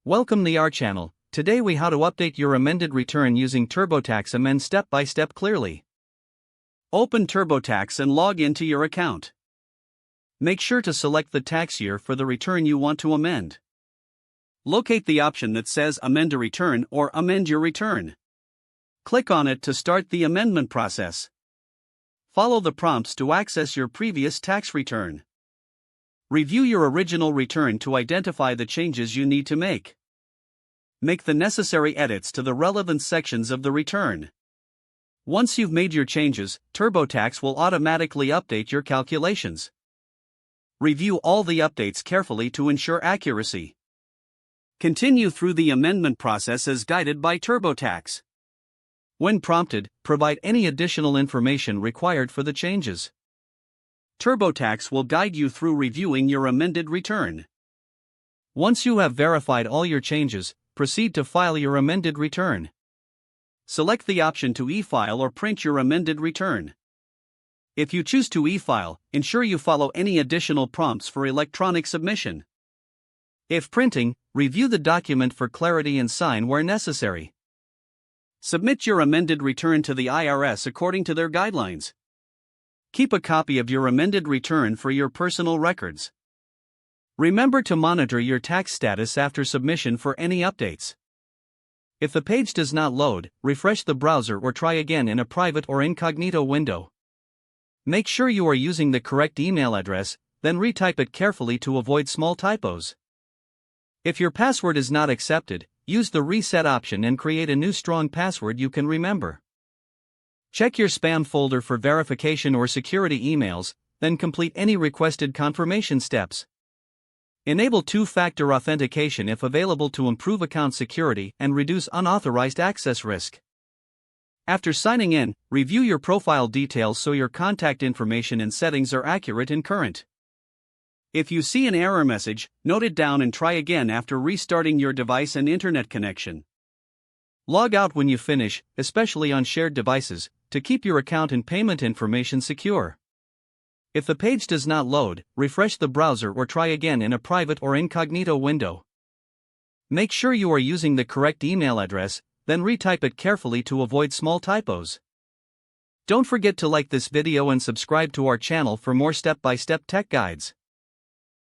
Welcome to our channel. Today we how to update your amended return using TurboTax Amend step by step clearly. Open TurboTax and log into your account. Make sure to select the tax year for the return you want to amend. Locate the option that says Amend a Return or Amend Your Return. Click on it to start the amendment process. Follow the prompts to access your previous tax return. Review your original return to identify the changes you need to make. Make the necessary edits to the relevant sections of the return. Once you've made your changes, TurboTax will automatically update your calculations. Review all the updates carefully to ensure accuracy. Continue through the amendment process as guided by TurboTax. When prompted, provide any additional information required for the changes. TurboTax will guide you through reviewing your amended return. Once you have verified all your changes, proceed to file your amended return. Select the option to e-file or print your amended return. If you choose to e-file, ensure you follow any additional prompts for electronic submission. If printing, review the document for clarity and sign where necessary. Submit your amended return to the IRS according to their guidelines. Keep a copy of your amended return for your personal records. Remember to monitor your tax status after submission for any updates. If the page does not load, refresh the browser or try again in a private or incognito window. Make sure you are using the correct email address, then retype it carefully to avoid small typos. If your password is not accepted, use the reset option and create a new strong password you can remember. Check your spam folder for verification or security emails, then complete any requested confirmation steps. Enable two-factor authentication if available to improve account security and reduce unauthorized access risk. After signing in, review your profile details so your contact information and settings are accurate and current. If you see an error message, note it down and try again after restarting your device and internet connection. Log out when you finish, especially on shared devices, to keep your account and payment information secure. If the page does not load, refresh the browser or try again in a private or incognito window. Make sure you are using the correct email address, then retype it carefully to avoid small typos. Don't forget to like this video and subscribe to our channel for more step-by-step tech guides.